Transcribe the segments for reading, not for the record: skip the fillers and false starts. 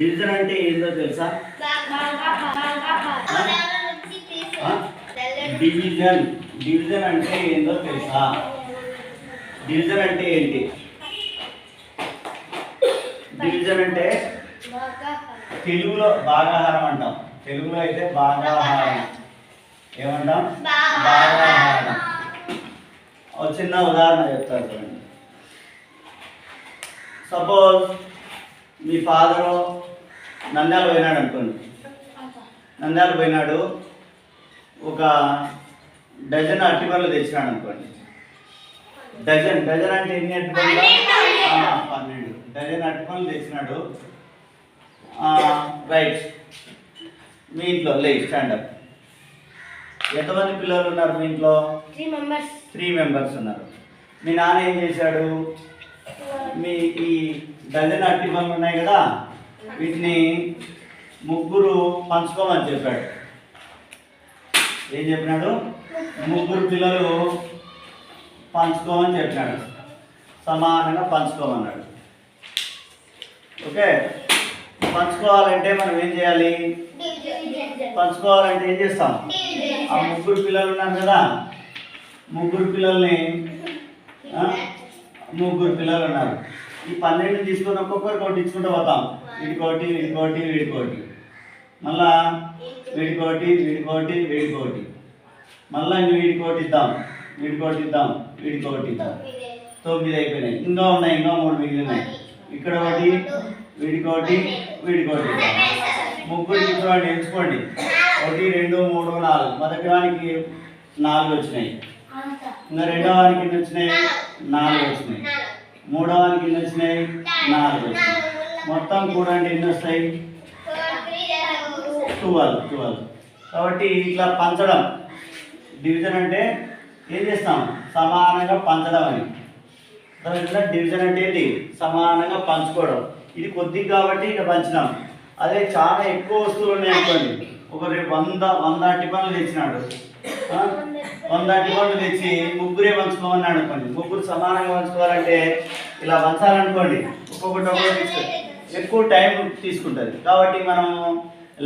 Division అంటే ఏందో తెలుసా? డివిజన్ డివిజన్ అంటే ఏందో తెలుసా? డివిజన్ అంటే ఏంటి? డివిజన్ అంటే తెలుగులో భాగాహారం అంటాం. తెలుగులో అయితే భాగాహారం ఏమంటాం? భాగాహారం. ఒక చిన్న ఉదాహరణ చెప్తాను చూడండి. సపోజ్ మీ ఫాదరు నంద్యాల పోయినాడు అనుకోండి. నంద్యాల పోయినాడు, ఒక డజన్ అరటిపళ్ళు తెచ్చినాడు అనుకోండి. డజన్ డజన్ అంటే ఎన్ని అరటిపళ్ళు? 12 డజన్ అరటిపళ్ళు తెచ్చినాడు. రైట్, మీ ఇంట్లో లే స్టాండప్. ఎంతమంది పిల్లలు ఉన్నారు మీ ఇంట్లో? 3 మెంబర్స్ ఉన్నారు. మీ నాన్న ఏం చేశాడు? మీ ఈ డజన్ అరటిపళ్ళు ఉన్నాయి కదా, వీటిని ముగ్గురు పంచుకోమని చెప్పాడు. ఏం చెప్పినాడు? ముగ్గురు పిల్లలు పంచుకోమని చెప్పినాడు. సమానంగా పంచుకోమన్నాడు. ఓకే, పంచుకోవాలంటే మనం ఏం చేయాలి? పంచుకోవాలంటే ఏం చేస్తాం? ఆ ముగ్గురు పిల్లలు ఉన్నారు కదా, ముగ్గురు పిల్లల్ని ముగ్గురు పిల్లలు ఉన్నారు. ఈ 12 తీసుకొని ఒక్కొక్కరికి ఒకటి ఇచ్చుకుంటూ పోతాం. వీడికోటి వీడికోటి వీడికోటి, మళ్ళా వీడికోటి వీడికోటి వీడికోటి, మళ్ళీ వీడికోటి ఇద్దాం, వీడికోటి ఇద్దాం, వీడికోటి ఇద్దాం. 9 అయిపోయినాయి. ఇంకా ఉన్నాయి, ఇంకా 3 మిగిలినాయి. ఇక్కడ ఒకటి, వీడికోటి వీడికోటి ఇద్దాం. ముగ్గురికి చూడండి, ఎంచుకోండి. 1 2 3 4. మొదటి వానికి 4 వచ్చినాయి. ఇంకా రెండో వానికి ఎన్ని వచ్చినాయి? 4 వచ్చినాయి. మూడో వానికి ఎన్ని వచ్చినాయి? 4 వచ్చినాయి. మొత్తం కూడండి ఎన్ని వస్తాయి? 12. కాబట్టి ఇట్లా పంచడం డివిజన్ అంటే ఏం చేస్తాం? సమానంగా పంచడం అని. డివిజన్ అంటే ఏంటి? సమానంగా పంచుకోవడం. ఇది కొద్దిగా కాబట్టి ఇక పంచినాం. అదే చాలా ఎక్కువ వస్తువులు ఉన్నాయి అనుకోండి, ఒకరి 100 అరటిపళ్ళు తెచ్చినాడు. 100 అరటిపళ్ళు తెచ్చి ముగ్గురే పంచుకోమన్నాడు అనుకోండి. ముగ్గురు సమానంగా పంచుకోవాలంటే ఇలా పంచాలనుకోండి, ఒక్కొక్కటి ఎక్కువ టైం తీసుకుంటుంది. కాబట్టి మనం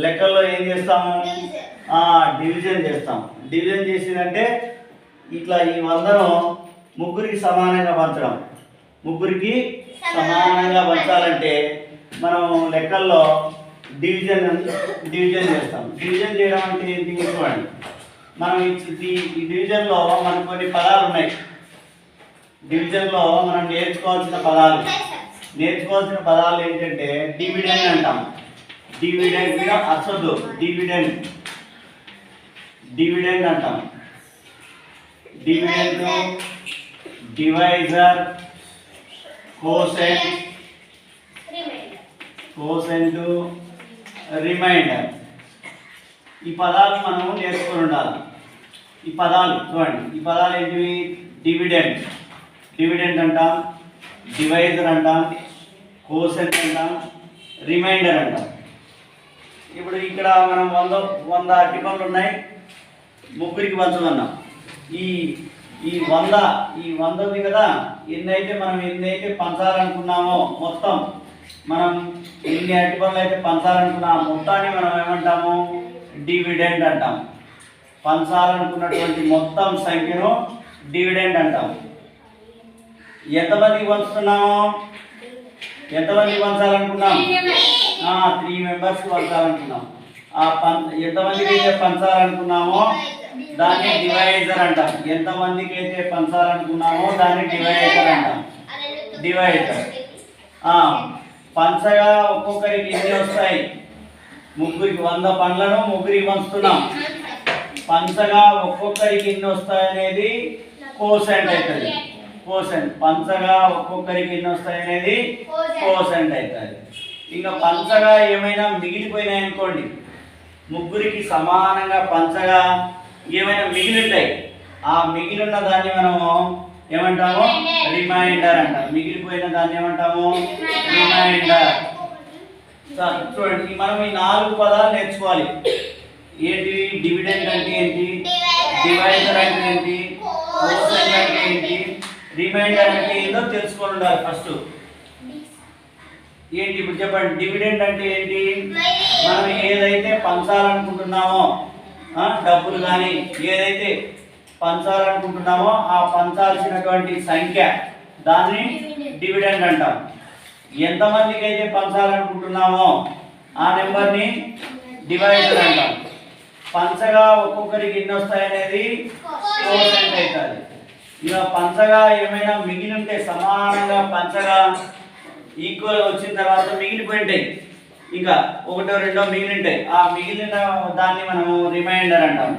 లెక్కల్లో ఏం చేస్తాము? డివిజన్ చేస్తాం. డివిజన్ చేసేదంటే ఇట్లా ఈ 100ను ముగ్గురికి సమానంగా పంచడం. ముగ్గురికి సమానంగా పంచాలంటే మనం లెక్కల్లో డివిజన్ చేస్తాం. డివిజన్ చేయడం అంటే ఏంటి? చూడండి, మనం ఈ డివిజన్లో మనకు కొన్ని పదాలు ఉన్నాయి. డివిజన్లో మనం నేర్చుకోవాల్సిన పదాలు ఏంటంటే డివిడెండ్ అంటాం. డివిడెండ్ మీద అసలు డివిడెండ్ అంటాం. Dividend, divisor, quotient, remainder. ఈ పదాలు మనం నేర్చుకొని ఉండాలి. ఈ పదాలు చూడండి, ఈ పదాలు ఏంటివి? డివిడెండ్ అంటాం, డివైజర్ అంటాం, కోసెంట్ అంటాం, రిమైండర్ అంటాం. ఇప్పుడు ఇక్కడ మనం 100 అరటిపళ్ళు ఉన్నాయి, ముగ్గురికి పంచమన్నాం. ఈ 100 ఉంది కదా, మనం ఎన్నైతే పంచాలనుకున్నామో మొత్తం, మనం ఎన్ని అరటిపళ్ళు అయితే పంచాలనుకున్నామో మొత్తాన్ని మనం ఏమంటాము? డివిడెండ్ అంటాం. పంచాలనుకున్నటువంటి మొత్తం సంఖ్యను డివిడెండ్ అంటాం. ఎంతమందికి పంచుతున్నాము? ఎంతమందికి పంచాలనుకున్నాం? 3 మెంబర్స్కి పంచాలనుకున్నాం. ఎంతమందికి అయితే పంచాలనుకున్నామో దాన్ని డివైజర్ అంటాం. ఎంతమందికి అయితే పంచాలనుకున్నామో దాన్ని డివైజర్ అంటాం. పంచగా ఒక్కొక్కరికి ఎన్ని వస్తాయి? ముగ్గురికి 100 పండ్లను ముగ్గురికి పంచుతున్నాం. పంచగా ఒక్కొక్కరికి ఎన్ని వస్తాయి అనేది కోసెంట్ అవుతుంది. పంచగా ఒక్కొక్కరికి ఎన్ని వస్తాయి అనేది కోసెంట్ అవుతుంది. ఇంకా పంచగా ఏమైనా మిగిలిపోయినాయి అనుకోండి, ముగ్గురికి సమానంగా పంచగా ఏమైనా మిగిలింటాయి, ఆ మిగిలిన దాన్ని మనము ఏమంటాము? రిమైండర్ అంటాం. మిగిలిపోయిన దాన్ని ఏమంటాము? రిమైండర్. చూడండి, మనం ఈ 4 పదాలు నేర్చుకోవాలి. ఏంటి? డివిడెండ్ అంటే ఏంటి? డివైజర్ అంటే ఏంటి? కోసెంట్ అంటే ఏంటి? రిమైండర్ అంటే ఏంటో తెలుసుకొని ఉండాలి ఫస్ట్. ఏంటి ఇప్పుడు చెప్పండి, డివిడెండ్ అంటే ఏంటి? మనం ఏదైతే పంచాలనుకుంటున్నామో డబ్బులు కానీ ఏదైతే పంచాలనుకుంటున్నామో ఆ పంచాల్సినటువంటి సంఖ్య దాన్ని డివిడెండ్ అంటాం. ఎంతమందికి అయితే పంచాలనుకుంటున్నామో ఆ నెంబర్ని డివైడర్ అంటాం. పంచగా ఒక్కొక్కరికి ఎన్ని వస్తాయనేది కోషెంట్ అవుతుంది. ఇక పంచగా ఏమైనా మిగిలి ఉంటే సమానంగా పంచగా ఈక్వల్ వచ్చిన తర్వాత మిగిలిపోయింటాయి, ఇంకా ఒకటో రెండో మిగిలింటాయి. ఆ మిగిలిన దాన్ని మనము రిమైండర్ అంటాం.